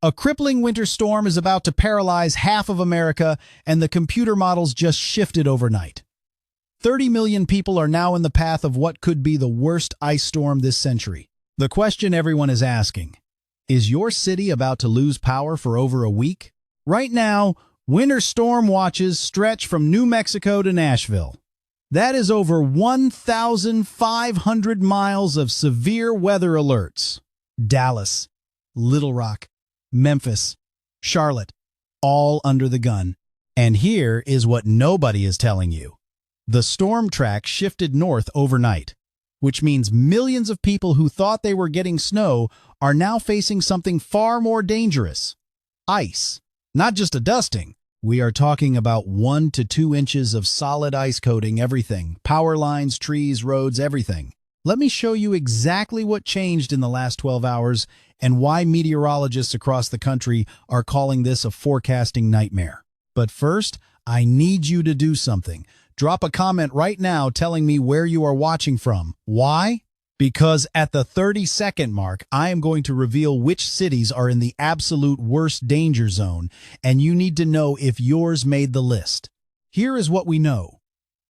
A crippling winter storm is about to paralyze half of America, and the computer models just shifted overnight. 30 million people are now in the path of what could be the worst ice storm this century. The question everyone is asking, is your city about to lose power for over a week? Right now, winter storm watches stretch from New Mexico to Nashville. That is over 1,500 miles of severe weather alerts. Dallas, Little Rock, Memphis, Charlotte, all under the gun. And here is what nobody is telling you. The storm track shifted north overnight, which means millions of people who thought they were getting snow are now facing something far more dangerous. Ice. Not just a dusting. We are talking about 1 to 2 inches of solid ice coating everything. Power lines, trees, roads, everything. Let me show you exactly what changed in the last 12 hours and why meteorologists across the country are calling this a forecasting nightmare. But first, I need you to do something. Drop a comment right now telling me where you are watching from. Why? Because at the 30-second mark, I am going to reveal which cities are in the absolute worst danger zone, and you need to know if yours made the list. Here is what we know.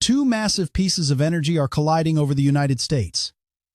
2 massive pieces of energy are colliding over the United States.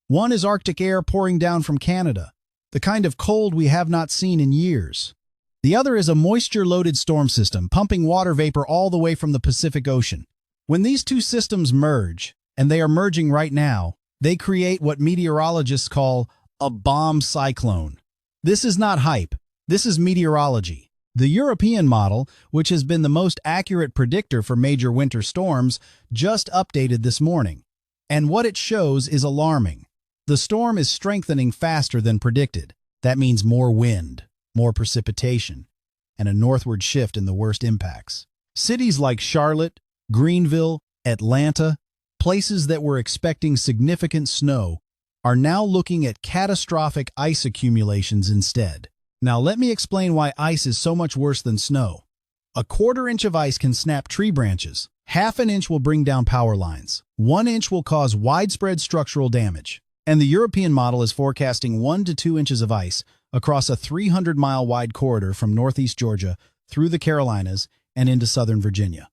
One is Arctic air pouring down from Canada, the kind of cold we have not seen in years. The other is a moisture-loaded storm system, pumping water vapor all the way from the Pacific Ocean. When these two systems merge, and they are merging right now, they create what meteorologists call a bomb cyclone. This is not hype. This is meteorology. The European model, which has been the most accurate predictor for major winter storms, just updated this morning. And what it shows is alarming. The storm is strengthening faster than predicted. That means more wind, more precipitation, and a northward shift in the worst impacts. Cities like Charlotte, Greenville, Atlanta, places that were expecting significant snow, are now looking at catastrophic ice accumulations instead. Now let me explain why ice is so much worse than snow. A 1/4 inch of ice can snap tree branches. 1/2 inch will bring down power lines. 1 inch will cause widespread structural damage. And the European model is forecasting 1 to 2 inches of ice across a 300-mile wide corridor from northeast Georgia through the Carolinas and into southern Virginia.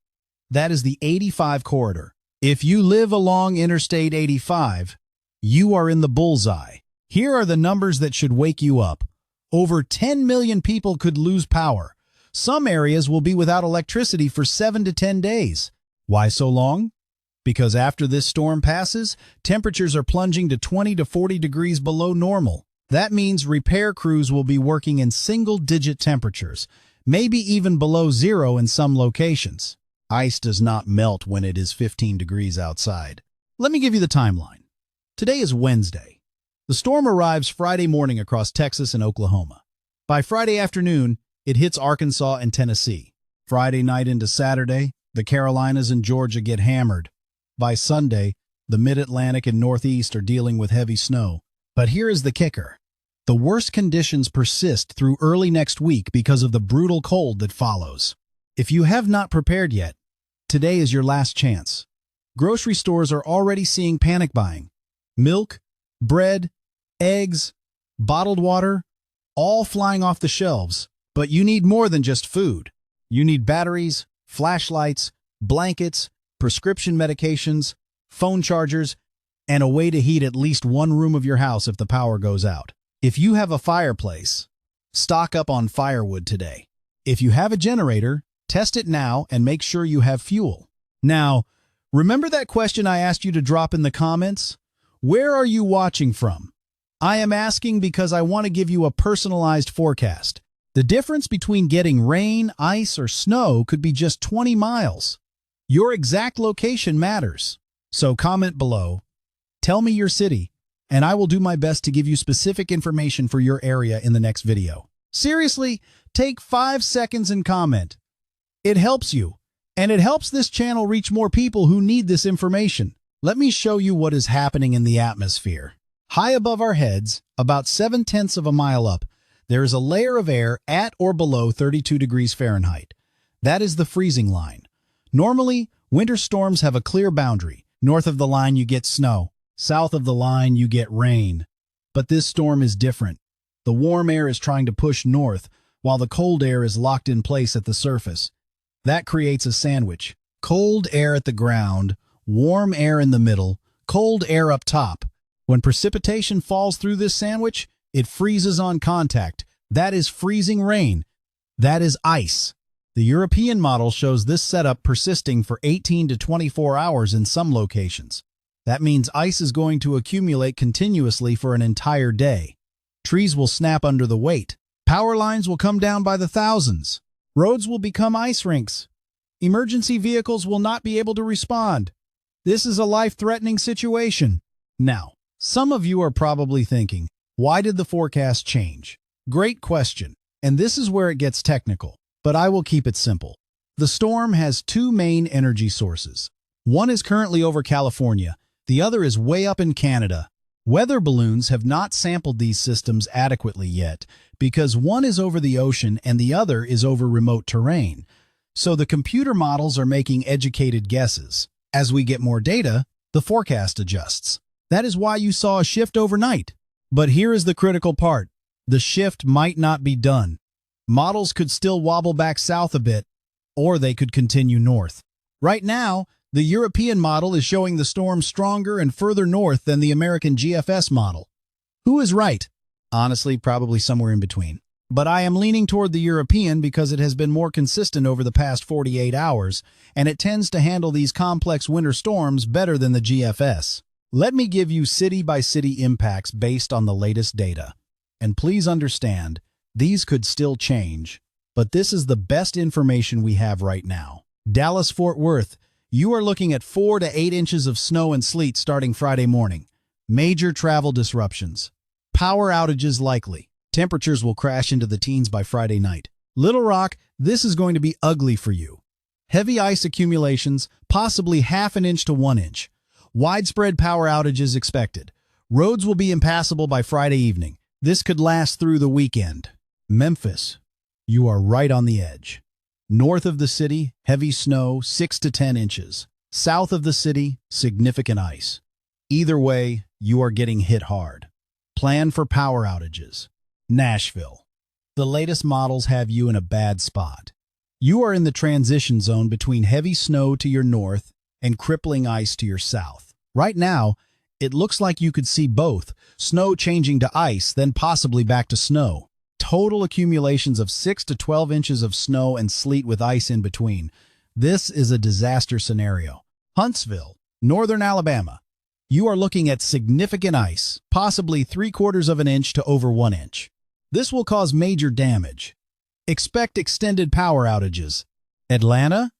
That is the 85 corridor. If you live along Interstate 85, you are in the bullseye. Here are the numbers that should wake you up. Over 10 million people could lose power. Some areas will be without electricity for 7 to 10 days. Why so long? Because after this storm passes, temperatures are plunging to 20 to 40 degrees below normal. That means repair crews will be working in single-digit temperatures, maybe even below zero in some locations. Ice does not melt when it is 15 degrees outside. Let me give you the timeline. Today is Wednesday. The storm arrives Friday morning across Texas and Oklahoma. By Friday afternoon, it hits Arkansas and Tennessee. Friday night into Saturday, the Carolinas and Georgia get hammered. By Sunday, the Mid-Atlantic and Northeast are dealing with heavy snow. But here is the kicker. The worst conditions persist through early next week because of the brutal cold that follows. If you have not prepared yet, today is your last chance. Grocery stores are already seeing panic buying. Milk, bread, eggs, bottled water, all flying off the shelves. But you need more than just food. You need batteries, flashlights, blankets, prescription medications, phone chargers, and a way to heat at least one room of your house if the power goes out. If you have a fireplace, stock up on firewood today. If you have a generator, test it now and make sure you have fuel. Now, remember that question I asked you to drop in the comments? Where are you watching from? I am asking because I want to give you a personalized forecast. The difference between getting rain, ice, or snow could be just 20 miles. Your exact location matters. So comment below, tell me your city, and I will do my best to give you specific information for your area in the next video. Seriously, take 5 seconds and comment. It helps you, and it helps this channel reach more people who need this information. Let me show you what is happening in the atmosphere. High above our heads, about 7/10 of a mile up, there is a layer of air at or below 32 degrees Fahrenheit. That is the freezing line. Normally, winter storms have a clear boundary. North of the line, you get snow. South of the line, you get rain. But this storm is different. The warm air is trying to push north, while the cold air is locked in place at the surface. That creates a sandwich. Cold air at the ground, warm air in the middle, cold air up top. When precipitation falls through this sandwich, it freezes on contact. That is freezing rain. That is ice. The European model shows this setup persisting for 18 to 24 hours in some locations. That means ice is going to accumulate continuously for an entire day. Trees will snap under the weight. Power lines will come down by the thousands. Roads will become ice rinks. Emergency vehicles will not be able to respond. This is a life-threatening situation. Now, some of you are probably thinking, why did the forecast change? Great question, and this is where it gets technical, but I will keep it simple. The storm has two main energy sources. One is currently over California, the other is way up in Canada. Weather balloons have not sampled these systems adequately yet because one is over the ocean and the other is over remote terrain. So the computer models are making educated guesses. As we get more data, the forecast adjusts. That is why you saw a shift overnight. But here is the critical part. The shift might not be done. Models could still wobble back south a bit, or they could continue north. Right now, the European model is showing the storm stronger and further north than the American GFS model. Who is right? Honestly, probably somewhere in between. But I am leaning toward the European because it has been more consistent over the past 48 hours, and it tends to handle these complex winter storms better than the GFS. Let me give you city-by-city impacts based on the latest data. And please understand, these could still change, but this is the best information we have right now. Dallas-Fort Worth, you are looking at 4 to 8 inches of snow and sleet starting Friday morning. Major travel disruptions. Power outages likely. Temperatures will crash into the teens by Friday night. Little Rock, this is going to be ugly for you. Heavy ice accumulations, possibly ½ an inch to 1 inch. Widespread power outages expected. Roads will be impassable by Friday evening. This could last through the weekend. Memphis, you are right on the edge. North of the city, heavy snow, 6 to 10 inches. South of the city, significant ice. Either way, you are getting hit hard. Plan for power outages. Nashville. The latest models have you in a bad spot. You are in the transition zone between heavy snow to your north and crippling ice to your south. Right now, it looks like you could see both, snow changing to ice, then possibly back to snow. Total accumulations of 6 to 12 inches of snow and sleet with ice in between. This is a disaster scenario. Huntsville, northern Alabama. You are looking at significant ice, possibly 3/4 of an inch to over 1 inch. This will cause major damage. Expect extended power outages. Atlanta,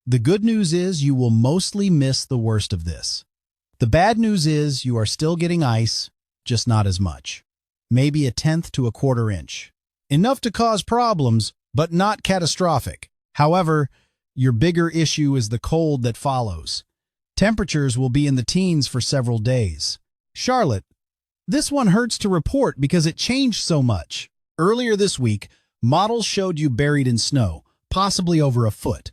the good news is you will mostly miss the worst of this. The bad news is you are still getting ice, just not as much. Maybe 1/10 to 1/4 inch. Enough to cause problems, but not catastrophic. However, your bigger issue is the cold that follows. Temperatures will be in the teens for several days. Charlotte, this one hurts to report because it changed so much. Earlier this week, models showed you buried in snow, possibly over a foot.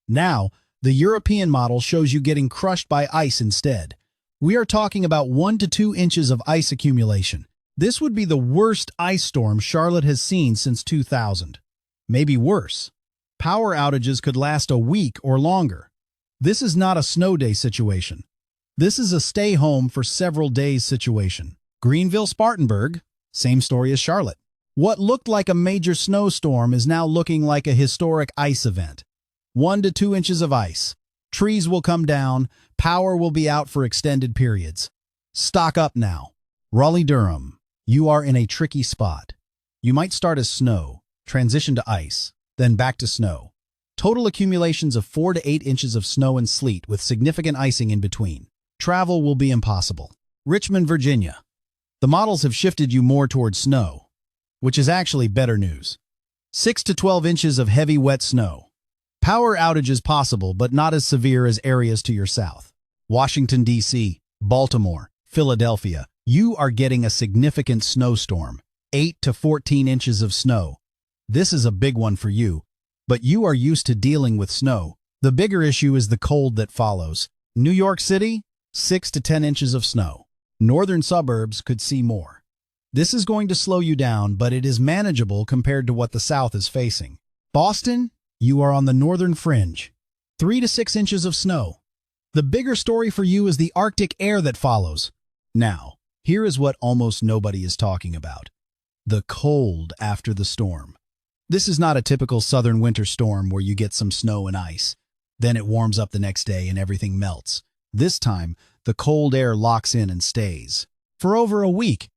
Now, the European model shows you getting crushed by ice instead. We are talking about 1 to 2 inches of ice accumulation. This would be the worst ice storm Charlotte has seen since 2000. Maybe worse. Power outages could last a week or longer. This is not a snow day situation. This is a stay home for several days situation. Greenville-Spartanburg, same story as Charlotte. What looked like a major snowstorm is now looking like a historic ice event. 1 to 2 inches of ice. Trees will come down. Power will be out for extended periods. Stock up now. Raleigh-Durham, you are in a tricky spot. You might start as snow, transition to ice, then back to snow. Total accumulations of 4 to 8 inches of snow and sleet with significant icing in between. Travel will be impossible. Richmond, Virginia. The models have shifted you more towards snow, which is actually better news. 6 to 12 inches of heavy, wet snow. Power outages possible, but not as severe as areas to your south. Washington, D.C., Baltimore, Philadelphia. You are getting a significant snowstorm. 8 to 14 inches of snow. This is a big one for you, but you are used to dealing with snow. The bigger issue is the cold that follows. New York City, 6 to 10 inches of snow. Northern suburbs could see more. This is going to slow you down, but it is manageable compared to what the South is facing. Boston, you are on the northern fringe. 3 to 6 inches of snow. The bigger story for you is the Arctic air that follows. Now, here is what almost nobody is talking about. The cold after the storm. This is not a typical southern winter storm where you get some snow and ice. Then it warms up the next day and everything melts. This time, the cold air locks in and stays. For over a week,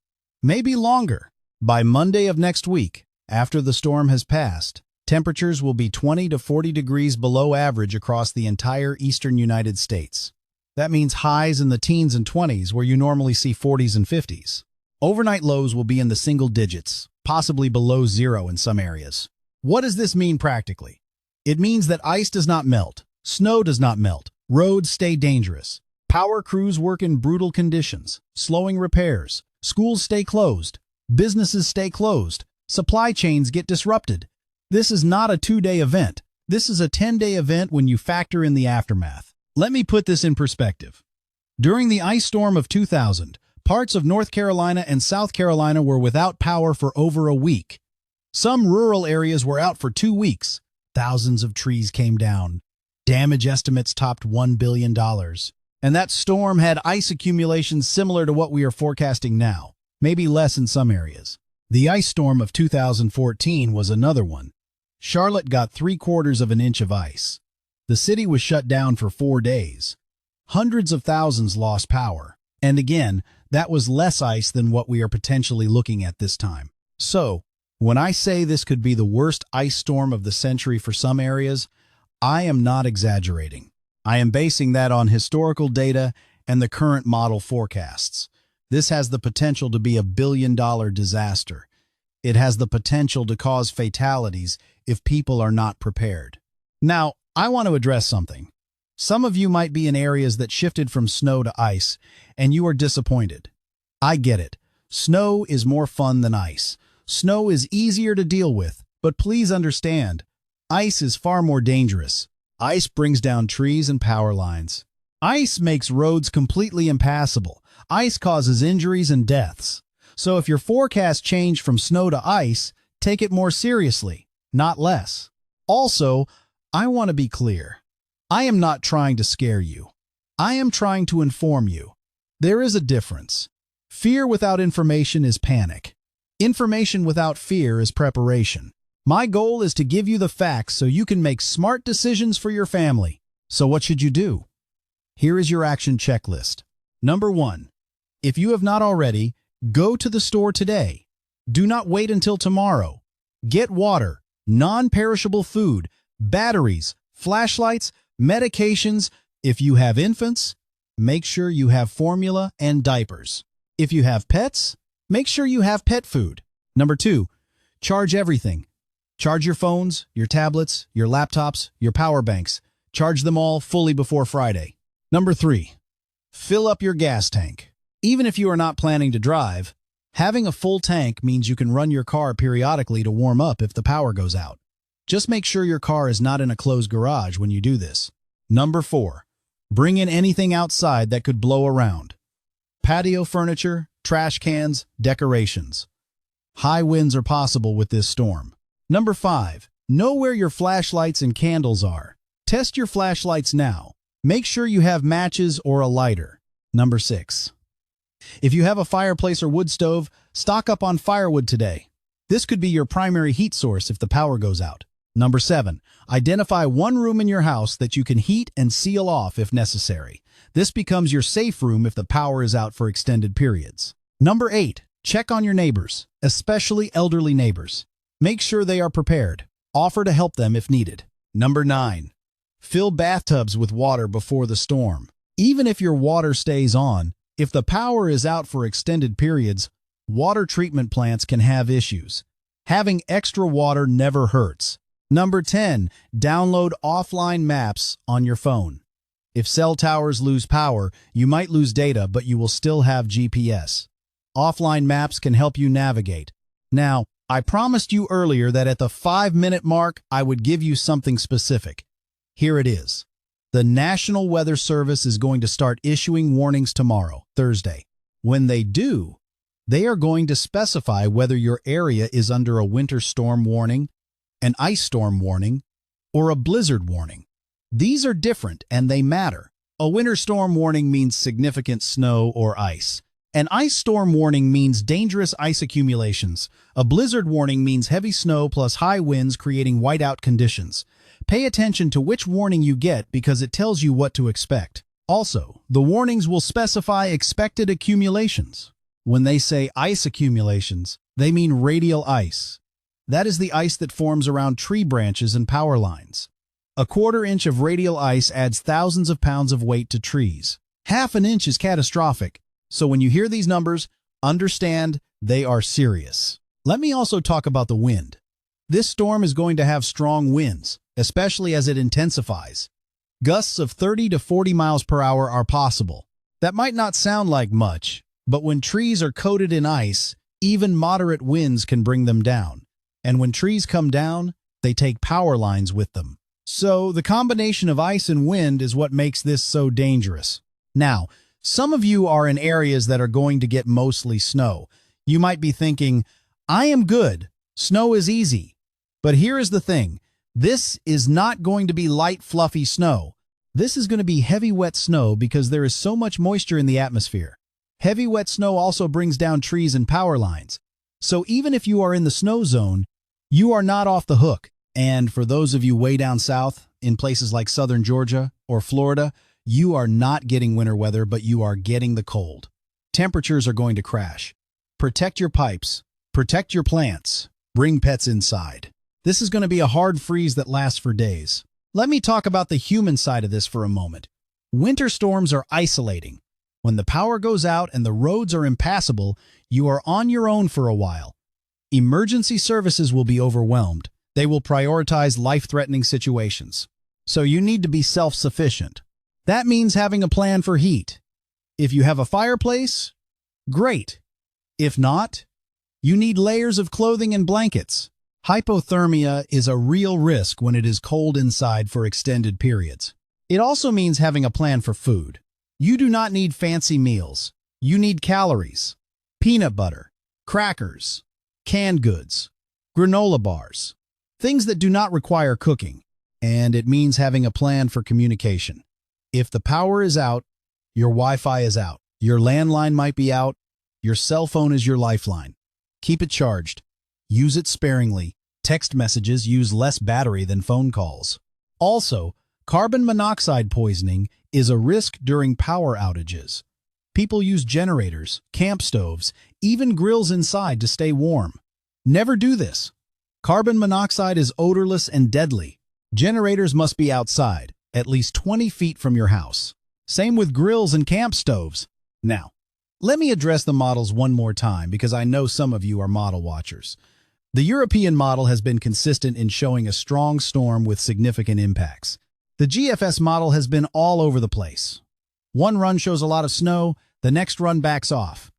maybe longer. By Monday of next week, after the storm has passed, temperatures will be 20 to 40 degrees below average across the entire eastern United States. That means highs in the teens and 20s where you normally see 40s and 50s. Overnight lows will be in the single digits, possibly below zero in some areas. What does this mean practically? It means that ice does not melt, snow does not melt, roads stay dangerous, power crews work in brutal conditions, slowing repairs, schools stay closed, businesses stay closed, supply chains get disrupted. This is not a 2-day event. This is a 10-day event when you factor in the aftermath. Let me put this in perspective. During the ice storm of 2000, parts of North Carolina and South Carolina were without power for over a week. Some rural areas were out for 2 weeks. Thousands of trees came down. Damage estimates topped $1 billion. And that storm had ice accumulations similar to what we are forecasting now, maybe less in some areas. The ice storm of 2014 was another one. Charlotte got 3/4 of an inch of ice. The city was shut down for 4 days. Hundreds of thousands lost power. And again, that was less ice than what we are potentially looking at this time. So, when I say this could be the worst ice storm of the century for some areas, I am not exaggerating. I am basing that on historical data and the current model forecasts. This has the potential to be a billion-dollar disaster. It has the potential to cause fatalities if people are not prepared. Now, I want to address something. Some of you might be in areas that shifted from snow to ice, and you are disappointed. I get it. Snow is more fun than ice. Snow is easier to deal with, but please understand, ice is far more dangerous. Ice brings down trees and power lines. Ice makes roads completely impassable. Ice causes injuries and deaths. So if your forecast changed from snow to ice, take it more seriously, not less. Also, I want to be clear. I am not trying to scare you. I am trying to inform you. There is a difference. Fear without information is panic. Information without fear is preparation. My goal is to give you the facts so you can make smart decisions for your family. So what should you do? Here is your action checklist. Number 1. If you have not already, go to the store today. Do not wait until tomorrow. Get water, non-perishable food, batteries, flashlights, medications. If you have infants, make sure you have formula and diapers. If you have pets, make sure you have pet food. Number 2, charge everything. Charge your phones, your tablets, your laptops, your power banks. Charge them all fully before Friday. Number 3, fill up your gas tank. Even if you are not planning to drive, having a full tank means you can run your car periodically to warm up if the power goes out. Just make sure your car is not in a closed garage when you do this. Number 4, bring in anything outside that could blow around. Patio furniture, trash cans, decorations. High winds are possible with this storm. Number 5, know where your flashlights and candles are. Test your flashlights now. Make sure you have matches or a lighter. Number 6, if you have a fireplace or wood stove, stock up on firewood today. This could be your primary heat source if the power goes out. Number 7, identify one room in your house that you can heat and seal off if necessary. This becomes your safe room if the power is out for extended periods. Number 8, check on your neighbors, especially elderly neighbors. Make sure they are prepared. Offer to help them if needed. Number 9, fill bathtubs with water before the storm. Even if your water stays on, if the power is out for extended periods, water treatment plants can have issues. Having extra water never hurts. Number 10, download offline maps on your phone. If cell towers lose power, you might lose data, but you will still have GPS. Offline maps can help you navigate. Now, I promised you earlier that at the 5-minute mark, I would give you something specific. Here it is. The National Weather Service is going to start issuing warnings tomorrow, Thursday. When they do, They are going to specify whether your area is under a winter storm warning, an ice storm warning, or a blizzard warning. These are different and they matter. A winter storm warning means significant snow or ice. An ice storm warning means dangerous ice accumulations. A blizzard warning means heavy snow plus high winds creating whiteout conditions. Pay attention to which warning you get because it tells you what to expect. Also, the warnings will specify expected accumulations. When they say ice accumulations, they mean radial ice. That is the ice that forms around tree branches and power lines. A quarter inch of radial ice adds thousands of pounds of weight to trees. Half an inch is catastrophic. So when you hear these numbers, understand they are serious. Let me also talk about the wind. This storm is going to have strong winds, especially as it intensifies. Gusts of 30 to 40 miles per hour are possible. That might not sound like much, but when trees are coated in ice, even moderate winds can bring them down. And when trees come down, they take power lines with them. So the combination of ice and wind is what makes this so dangerous. Now, some of you are in areas that are going to get mostly snow. You might be thinking, I am good. Snow is easy. But here is the thing. This is not going to be light, fluffy snow. This is going to be heavy, wet snow because there is so much moisture in the atmosphere. Heavy, wet snow also brings down trees and power lines. So even if you are in the snow zone, you are not off the hook. And for those of you way down south, in places like southern Georgia or Florida, you are not getting winter weather, but you are getting the cold. Temperatures are going to crash. Protect your pipes. Protect your plants. Bring pets inside. This is going to be a hard freeze that lasts for days. Let me talk about the human side of this for a moment. Winter storms are isolating. When the power goes out and the roads are impassable, you are on your own for a while. Emergency services will be overwhelmed. They will prioritize life-threatening situations. So you need to be self-sufficient. That means having a plan for heat. If you have a fireplace, great. If not, you need layers of clothing and blankets. Hypothermia is a real risk when it is cold inside for extended periods. It also means having a plan for food. You do not need fancy meals. You need calories, peanut butter, crackers, canned goods, granola bars, things that do not require cooking. And it means having a plan for communication. If the power is out, your Wi-Fi is out. Your landline might be out. Your cell phone is your lifeline. Keep it charged. Use it sparingly. Text messages use less battery than phone calls. Also, carbon monoxide poisoning is a risk during power outages. People use generators, camp stoves, even grills inside to stay warm. Never do this. Carbon monoxide is odorless and deadly. Generators must be outside, at least 20 feet from your house. Same with grills and camp stoves. Now, let me address the models one more time because I know some of you are model watchers. The European model has been consistent in showing a strong storm with significant impacts. The GFS model has been all over the place. One run shows a lot of snow, the next run backs off.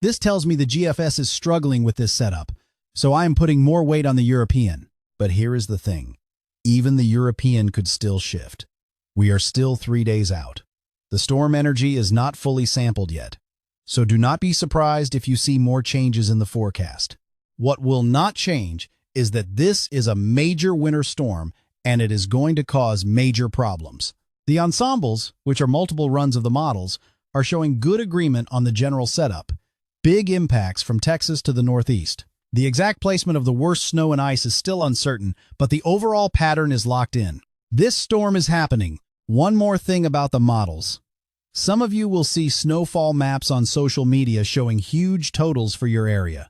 This tells me the GFS is struggling with this setup, so I am putting more weight on the European. But here is the thing. Even the European could still shift. We are still 3 days out. The storm energy is not fully sampled yet, so do not be surprised if you see more changes in the forecast. What will not change is that this is a major winter storm and it is going to cause major problems. The ensembles, which are multiple runs of the models, are showing good agreement on the general setup. Big impacts from Texas to the Northeast. The exact placement of the worst snow and ice is still uncertain, but the overall pattern is locked in. This storm is happening. One more thing about the models. Some of you will see snowfall maps on social media showing huge totals for your area.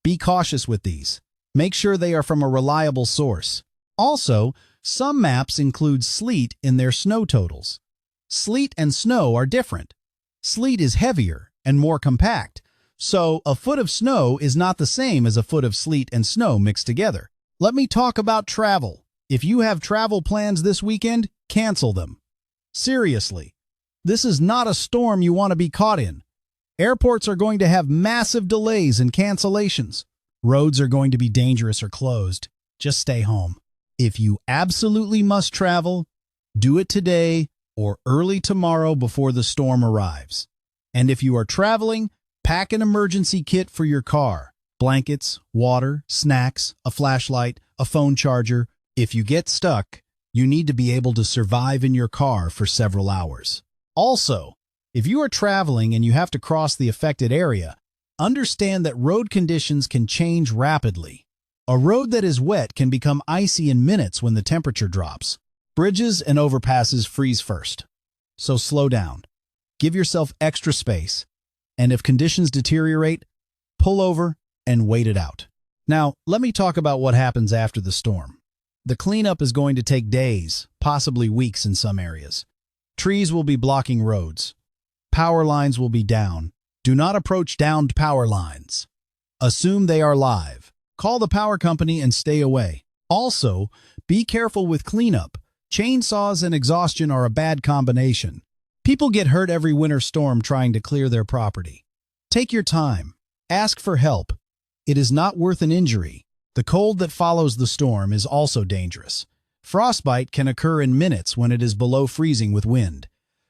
Be cautious with these. Make sure they are from a reliable source. Also, some maps include sleet in their snow totals. Sleet and snow are different. Sleet is heavier and more compact, so a foot of snow is not the same as a foot of sleet and snow mixed together. Let me talk about travel. If you have travel plans this weekend, cancel them. Seriously, this is not a storm you want to be caught in. Airports are going to have massive delays and cancellations. Roads are going to be dangerous or closed. Just stay home. If you absolutely must travel, do it today or early tomorrow before the storm arrives. And if you are traveling, Pack an emergency kit for your car. Blankets, water, snacks, a flashlight, a phone charger. If you get stuck, you need to be able to survive in your car for several hours. Also, if you are traveling and you have to cross the affected area, understand that road conditions can change rapidly. A road that is wet can become icy in minutes when the temperature drops. Bridges and overpasses freeze first. So slow down. Give yourself extra space. And if conditions deteriorate, pull over and wait it out. Now, let me talk about what happens after the storm. The cleanup is going to take days, possibly weeks in some areas. Trees will be blocking roads. Power lines will be down. Do not approach downed power lines. Assume they are live. Call the power company and stay away. Also, be careful with cleanup. Chainsaws and exhaustion are a bad combination. People get hurt every winter storm trying to clear their property. Take your time. Ask for help. It is not worth an injury. The cold that follows the storm is also dangerous. Frostbite can occur in minutes when it is below freezing with wind.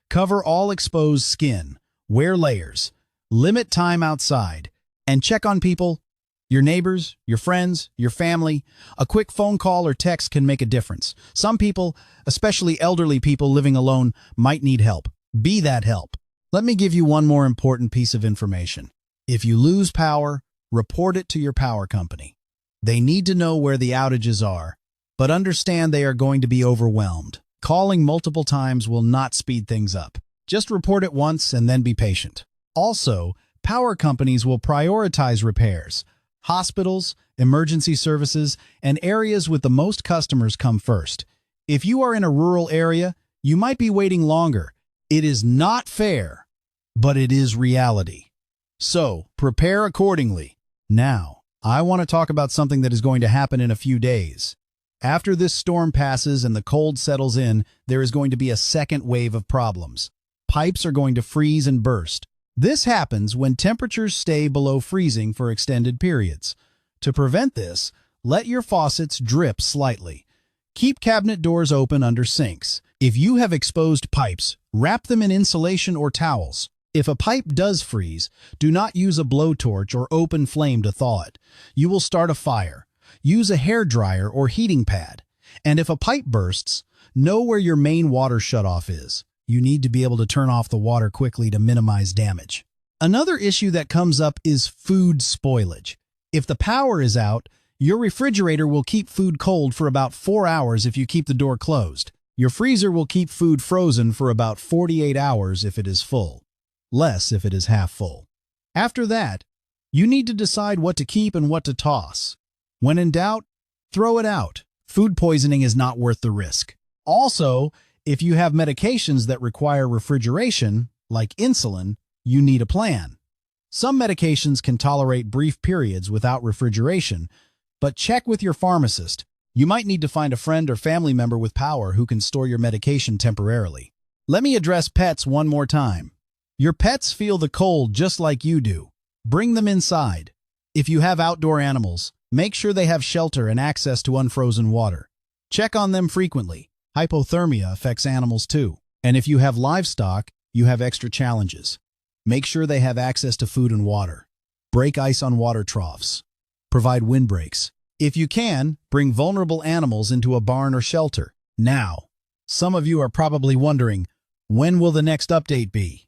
Cover all exposed skin. Wear layers. Limit time outside. And check on people, your neighbors, your friends, your family. A quick phone call or text can make a difference. Some people, especially elderly people living alone, might need help. Be that help. Let me give you one more important piece of information. If you lose power, report it to your power company. They need to know where the outages are, but understand they are going to be overwhelmed. Calling multiple times will not speed things up. Just report it once and then be patient. Also, power companies will prioritize repairs. Hospitals, emergency services, and areas with the most customers come first. If you are in a rural area, you might be waiting longer. It is not fair, but it is reality. So, prepare accordingly. Now, I want to talk about something that is going to happen in a few days. After this storm passes and the cold settles in, there is going to be a second wave of problems. Pipes are going to freeze and burst. This happens when temperatures stay below freezing for extended periods. To prevent this, let your faucets drip slightly. Keep cabinet doors open under sinks. If you have exposed pipes, wrap them in insulation or towels. If a pipe does freeze, do not use a blowtorch or open flame to thaw it. You will start a fire. Use a hairdryer or heating pad. And if a pipe bursts, know where your main water shutoff is. You need to be able to turn off the water quickly to minimize damage. Another issue that comes up is food spoilage. If the power is out, your refrigerator will keep food cold for about 4 hours if you keep the door closed. Your freezer will keep food frozen for about 48 hours if it is full, less if it is half full. After that, you need to decide what to keep and what to toss. When in doubt, throw it out. Food poisoning is not worth the risk. Also, if you have medications that require refrigeration, like insulin, you need a plan. Some medications can tolerate brief periods without refrigeration, but check with your pharmacist. You might need to find a friend or family member with power who can store your medication temporarily. Let me address pets one more time. Your pets feel the cold just like you do. Bring them inside. If you have outdoor animals, make sure they have shelter and access to unfrozen water. Check on them frequently. Hypothermia affects animals too. And if you have livestock, you have extra challenges. Make sure they have access to food and water. Break ice on water troughs. Provide windbreaks. If you can, bring vulnerable animals into a barn or shelter. Now, some of you are probably wondering, when will the next update be?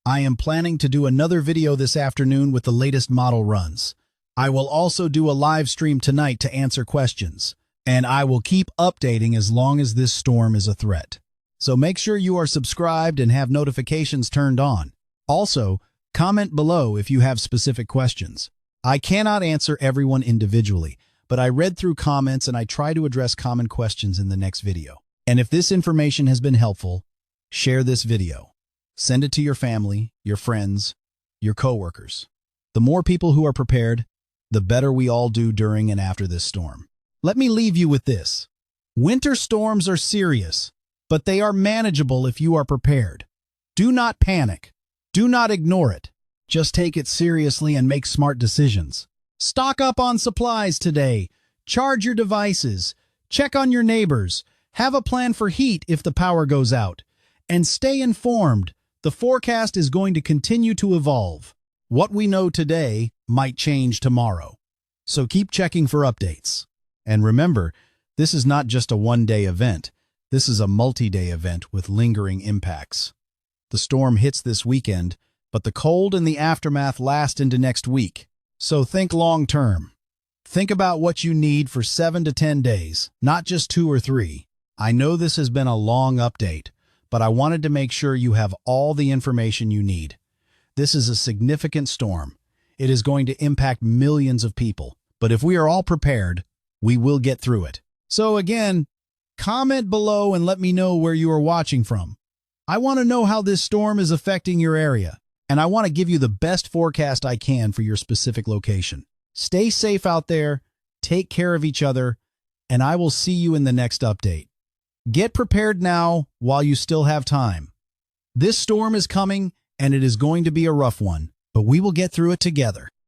I am planning to do another video this afternoon with the latest model runs. I will also do a live stream tonight to answer questions, and I will keep updating as long as this storm is a threat. So make sure you are subscribed and have notifications turned on. Also, comment below if you have specific questions. I cannot answer everyone individually, but I read through comments and I try to address common questions in the next video. And if this information has been helpful, share this video. Send it to your family, your friends, your coworkers. The more people who are prepared, the better we all do during and after this storm. Let me leave you with this. Winter storms are serious, but they are manageable if you are prepared. Do not panic. Do not ignore it. Just take it seriously and make smart decisions. Stock up on supplies today. Charge your devices. Check on your neighbors. Have a plan for heat if the power goes out. And stay informed. The forecast is going to continue to evolve. What we know today might change tomorrow. So keep checking for updates. And remember, this is not just a one-day event. This is a multi-day event with lingering impacts. The storm hits this weekend, but the cold and the aftermath last into next week. So think long-term. Think about what you need for 7 to 10 days, not just 2 or 3. I know this has been a long update, but I wanted to make sure you have all the information you need. This is a significant storm. It is going to impact millions of people, but if we are all prepared, we will get through it. So again, comment below and let me know where you are watching from. I want to know how this storm is affecting your area, and I want to give you the best forecast I can for your specific location. Stay safe out there, take care of each other, and I will see you in the next update. Get prepared now while you still have time. This storm is coming, and it is going to be a rough one, but we will get through it together.